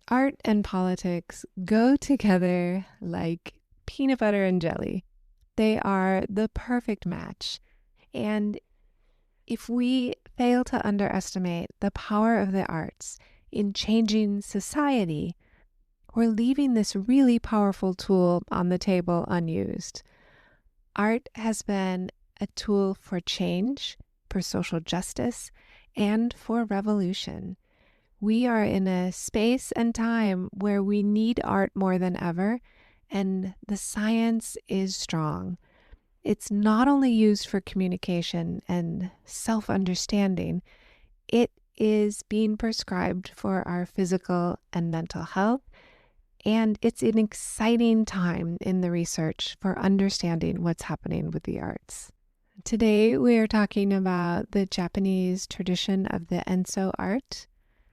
Art and politics go together like peanut butter and jelly. They are the perfect match. And if we fail to underestimate the power of the arts in changing society, we're leaving this really powerful tool on the table unused. Art has been a tool for change, for social justice, and for revolution. We are in a space and time where we need art more than ever, and the science is strong. It's not only used for communication and self-understanding, it is being prescribed for our physical and mental health, and it's an exciting time in the research for understanding what's happening with the arts. Today, we are talking about the Japanese tradition of the Enso art.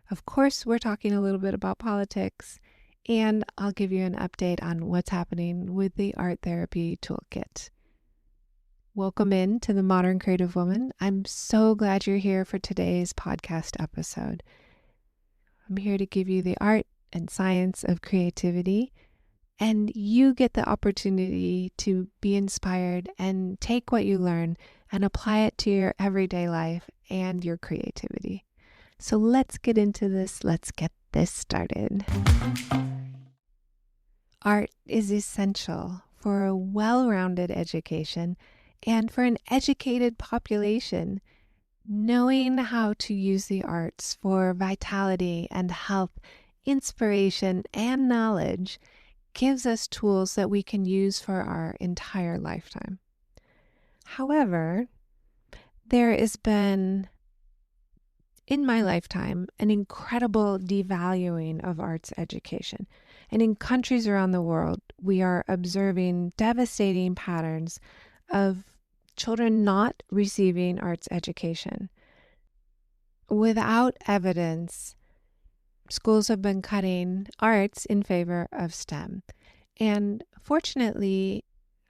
Of course, we're talking a little bit about politics, and I'll give you an update on what's happening with the Art Therapy Toolkit. Welcome in to the Modern Creative Woman. I'm so glad you're here for today's podcast episode. I'm here to give you the art and science of creativity, and you get the opportunity to be inspired and take what you learn and apply it to your everyday life and your creativity. So let's get into this. Let's get this started. Art is essential for a well-rounded education and for an educated population. Knowing how to use the arts for vitality and health, inspiration, and knowledge gives us tools that we can use for our entire lifetime. However, there has been, in my lifetime, an incredible devaluing of arts education. And in countries around the world, we are observing devastating patterns of children not receiving arts education. Without evidence, schools have been cutting arts in favor of STEM. And fortunately,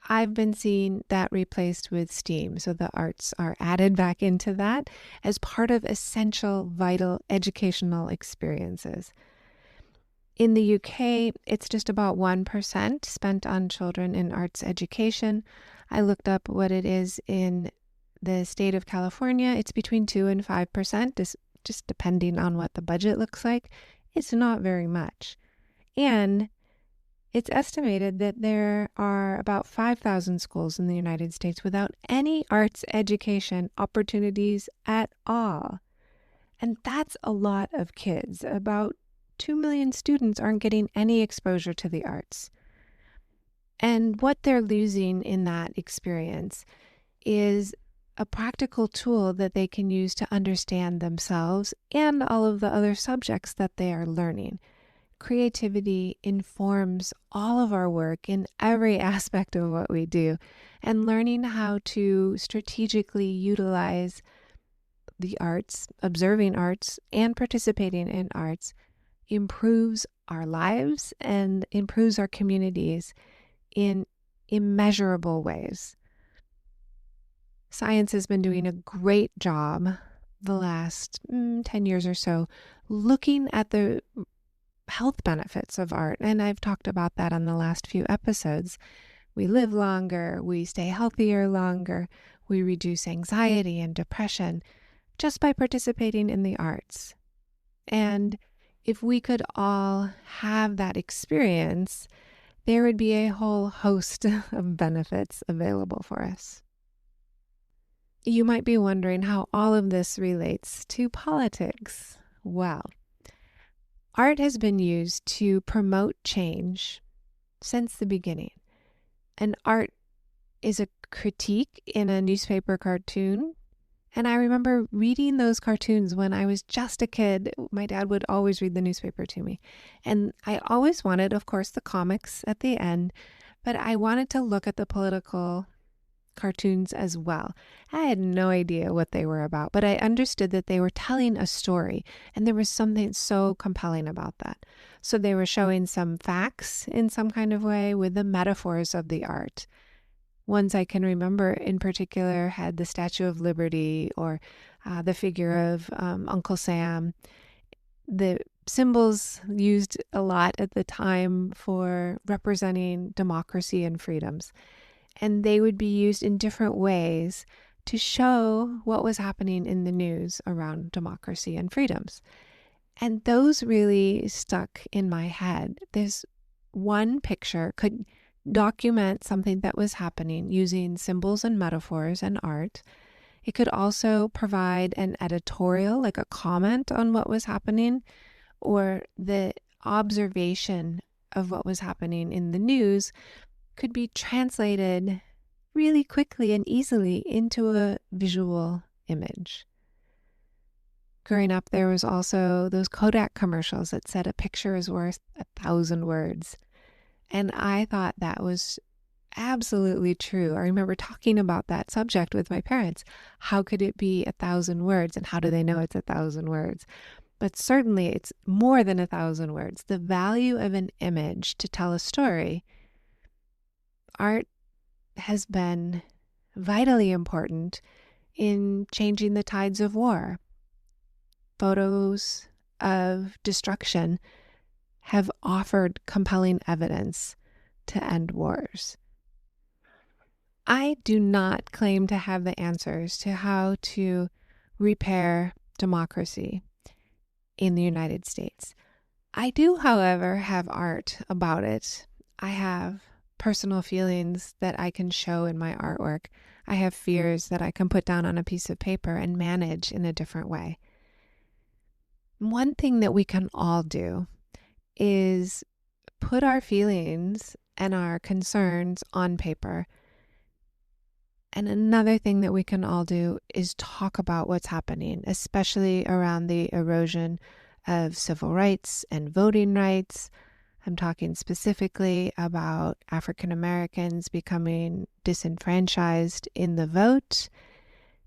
I've been seeing that replaced with STEAM. So the arts are added back into that as part of essential, vital educational experiences. In the UK, it's just about 1% spent on children in arts education. I looked up what it is in the state of California. It's between 2 and 5%, just depending on what the budget looks like. It's not very much. And it's estimated that there are about 5,000 schools in the United States without any arts education opportunities at all. And that's a lot of kids. About 2 million students aren't getting any exposure to the arts. And what they're losing in that experience is a practical tool that they can use to understand themselves and all of the other subjects that they are learning. Creativity informs all of our work in every aspect of what we do, and learning how to strategically utilize the arts, observing arts, and participating in arts improves our lives and improves our communities in immeasurable ways. Science has been doing a great job the last 10 years or so looking at the health benefits of art. And I've talked about that on the last few episodes. We live longer, we stay healthier longer, we reduce anxiety and depression just by participating in the arts. And if we could all have that experience, there would be a whole host of benefits available for us. You might be wondering how all of this relates to politics. Well, art has been used to promote change since the beginning. And art is a critique in a newspaper cartoon. And I remember reading those cartoons when I was just a kid. My dad would always read the newspaper to me. And I always wanted, of course, the comics at the end, but I wanted to look at the political cartoons as well. I had no idea what they were about, but I understood that they were telling a story, and there was something so compelling about that. So they were showing some facts in some kind of way with the metaphors of the art. Ones I can remember in particular had the Statue of Liberty or the figure of Uncle Sam. The symbols used a lot at the time for representing democracy and freedoms. And they would be used in different ways to show what was happening in the news around democracy and freedoms. And those really stuck in my head. This one picture could document something that was happening using symbols and metaphors and art. It could also provide an editorial, like a comment on what was happening, or the observation of what was happening in the news could be translated really quickly and easily into a visual image. Growing up, there was also those Kodak commercials that said a picture is worth 1,000 words. And I thought that was absolutely true. I remember talking about that subject with my parents. How could it be 1,000 words? And how do they know it's 1,000 words? But certainly it's more than 1,000 words. The value of an image to tell a story. Art has been vitally important in changing the tides of war. Photos of destruction have offered compelling evidence to end wars. I do not claim to have the answers to how to repair democracy in the United States. I do, however, have art about it. I have personal feelings that I can show in my artwork. I have fears that I can put down on a piece of paper and manage in a different way. One thing that we can all do is put our feelings and our concerns on paper. And another thing that we can all do is talk about what's happening, especially around the erosion of civil rights and voting rights. I'm talking specifically about African Americans becoming disenfranchised in the vote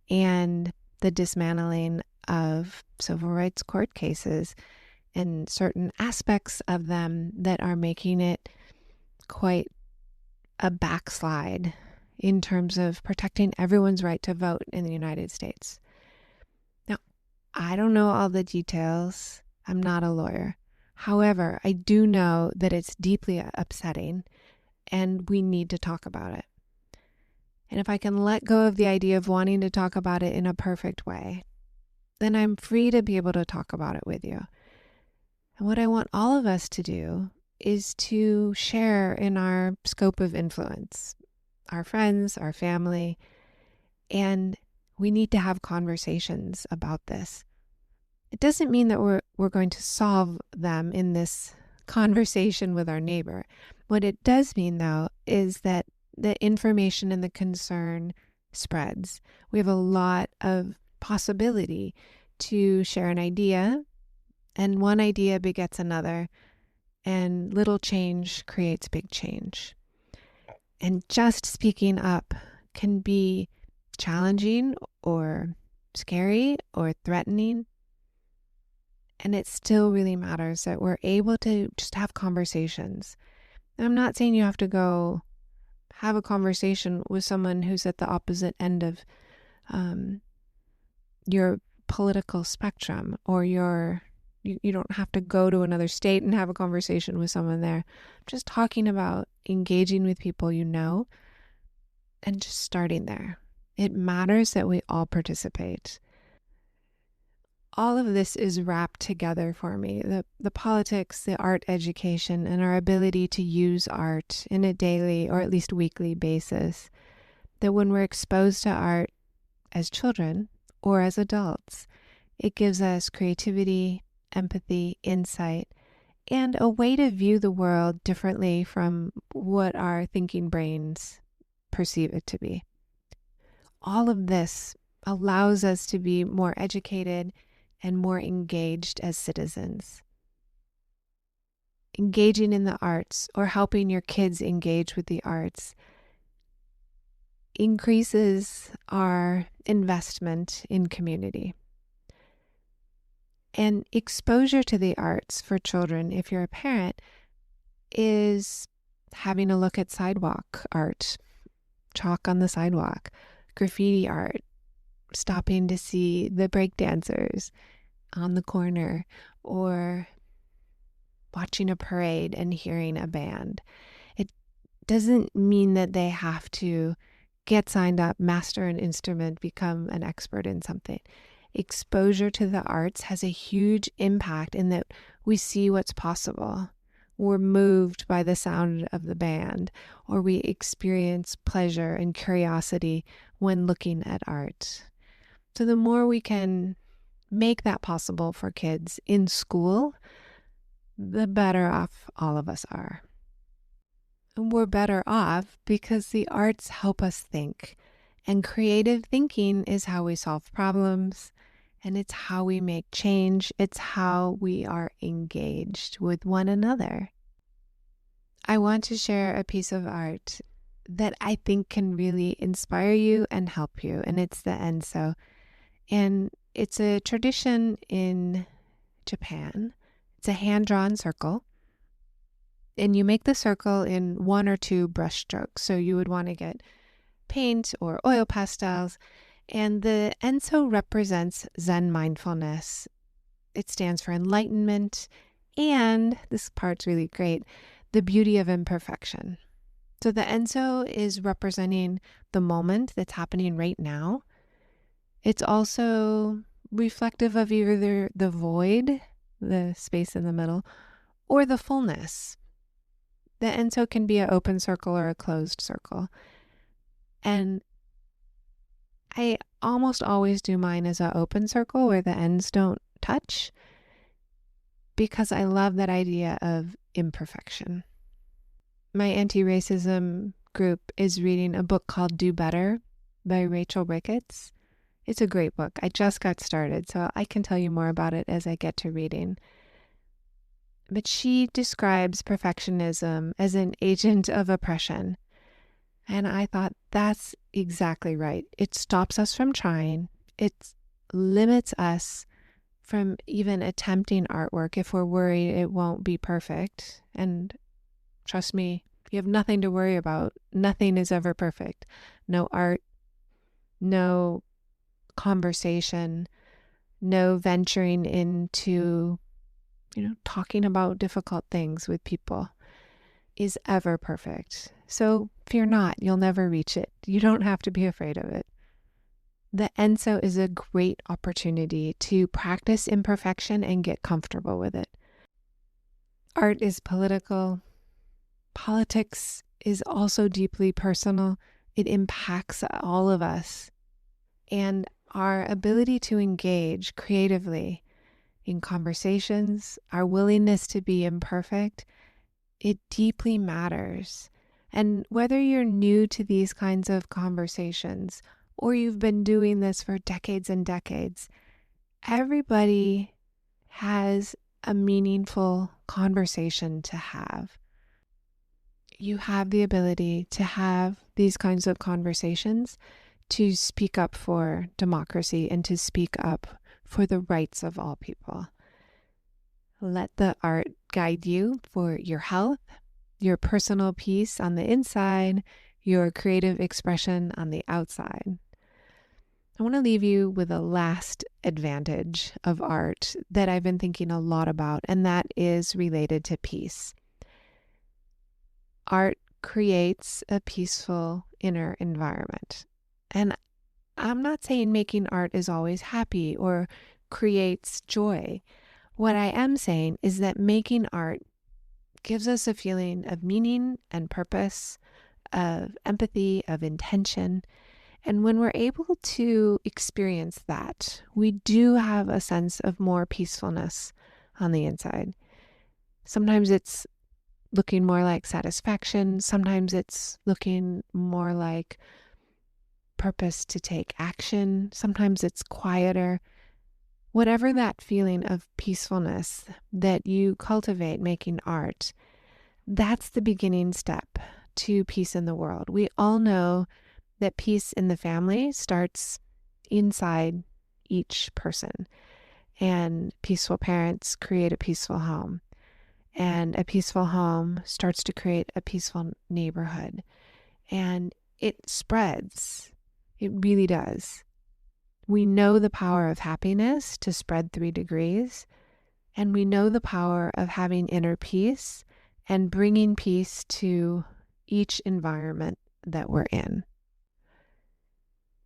and the dismantling of civil rights court cases and certain aspects of them that are making it quite a backslide in terms of protecting everyone's right to vote in the United States. Now, I don't know all the details. I'm not a lawyer. However, I do know that it's deeply upsetting and we need to talk about it. And if I can let go of the idea of wanting to talk about it in a perfect way, then I'm free to be able to talk about it with you. And what I want all of us to do is to share in our scope of influence, our friends, our family, and we need to have conversations about this. It doesn't mean that we're going to solve them in this conversation with our neighbor. What it does mean, though, is that the information and the concern spreads. We have a lot of possibility to share an idea, and one idea begets another, and little change creates big change. And just speaking up can be challenging or scary or threatening. And it still really matters that we're able to just have conversations. And I'm not saying you have to go have a conversation with someone who's at the opposite end of your political spectrum, or you don't have to go to another state and have a conversation with someone there. I'm just talking about engaging with people you know and just starting there. It matters that we all participate. All of this is wrapped together for me. The politics, the art education, and our ability to use art in a daily or at least weekly basis. That when we're exposed to art as children or as adults, it gives us creativity, empathy, insight, and a way to view the world differently from what our thinking brains perceive it to be. All of this allows us to be more educated and more engaged as citizens. Engaging in the arts or helping your kids engage with the arts increases our investment in community. And exposure to the arts for children, if you're a parent, is having a look at sidewalk art, chalk on the sidewalk, graffiti art, stopping to see the breakdancers on the corner, or watching a parade and hearing a band. It doesn't mean that they have to get signed up, master an instrument, become an expert in something. Exposure to the arts has a huge impact in that we see what's possible. We're moved by the sound of the band, or we experience pleasure and curiosity when looking at art. So the more we can make that possible for kids in school, the better off all of us are. And we're better off because the arts help us think. And creative thinking is how we solve problems, and it's how we make change. It's how we are engaged with one another. I want to share a piece of art that I think can really inspire you and help you, and it's the enso. And it's a tradition in Japan. It's a hand-drawn circle. And you make the circle in 1 or 2 brush strokes. So you would want to get paint or oil pastels. And the enso represents Zen mindfulness. It stands for enlightenment. And this part's really great, the beauty of imperfection. So the enso is representing the moment that's happening right now. It's also reflective of either the void, the space in the middle, or the fullness. The enso can be an open circle or a closed circle. And I almost always do mine as an open circle where the ends don't touch, because I love that idea of imperfection. My anti-racism group is reading a book called Do Better by Rachel Ricketts. It's a great book. I just got started, so I can tell you more about it as I get to reading. But she describes perfectionism as an agent of oppression. And I thought that's exactly right. It stops us from trying. It limits us from even attempting artwork if we're worried it won't be perfect. And trust me, you have nothing to worry about. Nothing is ever perfect. No art, no conversation, no venturing into talking about difficult things with people is ever perfect. So fear not, you'll never reach it. You don't have to be afraid of it. The enso is a great opportunity to practice imperfection and get comfortable with it. Art is political. Politics is also deeply personal. It impacts all of us. And our ability to engage creatively in conversations, our willingness to be imperfect, it deeply matters. And whether you're new to these kinds of conversations or you've been doing this for decades and decades, everybody has a meaningful conversation to have. You have the ability to have these kinds of conversations, to speak up for democracy and to speak up for the rights of all people. Let the art guide you for your health, your personal peace on the inside, your creative expression on the outside. I want to leave you with a last advantage of art that I've been thinking a lot about, and that is related to peace. Art creates a peaceful inner environment. And I'm not saying making art is always happy or creates joy. What I am saying is that making art gives us a feeling of meaning and purpose, of empathy, of intention. And when we're able to experience that, we do have a sense of more peacefulness on the inside. Sometimes it's looking more like satisfaction. Sometimes it's looking more like purpose to take action. Sometimes it's quieter. Whatever that feeling of peacefulness that you cultivate making art, that's the beginning step to peace in the world. We all know that peace in the family starts inside each person, and peaceful parents create a peaceful home, and a peaceful home starts to create a peaceful neighborhood, and it spreads. It really does. We know the power of happiness to spread 3 degrees, And we know the power of having inner peace and bringing peace to each environment that we're in.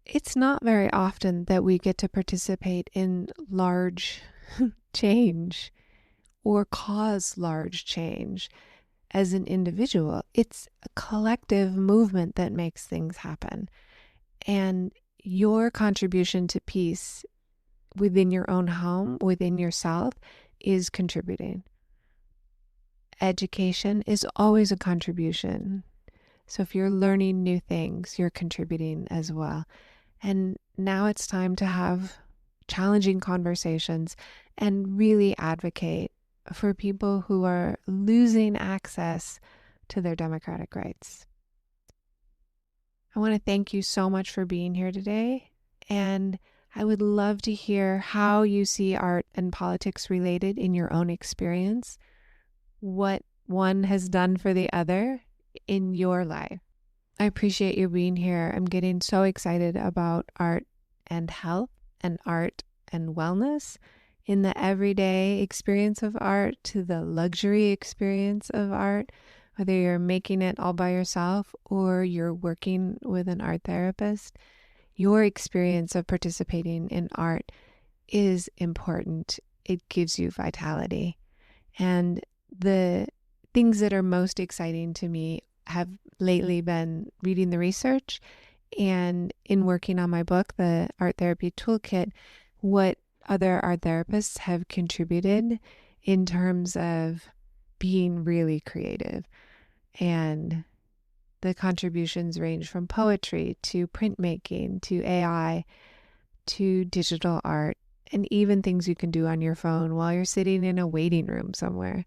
It's not very often that we get to participate in large change or cause large change as an individual. It's a collective movement that makes things happen. And your contribution to peace within your own home, within yourself, is contributing. Education is always a contribution. So if you're learning new things, you're contributing as well. And now it's time to have challenging conversations and really advocate for people who are losing access to their democratic rights. I want to thank you so much for being here today. And I would love to hear how you see art and politics related in your own experience, what one has done for the other in your life. I appreciate you being here. I'm getting so excited about art and health and art and wellness, in the everyday experience of art to the luxury experience of art, whether you're making it all by yourself or you're working with an art therapist. Your experience of participating in art is important. It gives you vitality. And the things that are most exciting to me have lately been reading the research and in working on my book, the Art Therapy Toolkit, what other art therapists have contributed in terms of being really creative. And the contributions range from poetry to printmaking to AI to digital art, and even things you can do on your phone while you're sitting in a waiting room somewhere.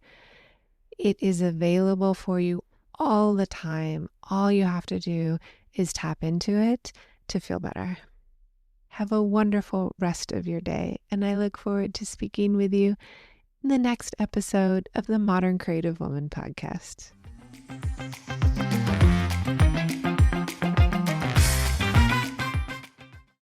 It is available for you all the time. All you have to do is tap into it to feel better. Have a wonderful rest of your day, and I look forward to speaking with you in the next episode of the Modern Creative Woman podcast.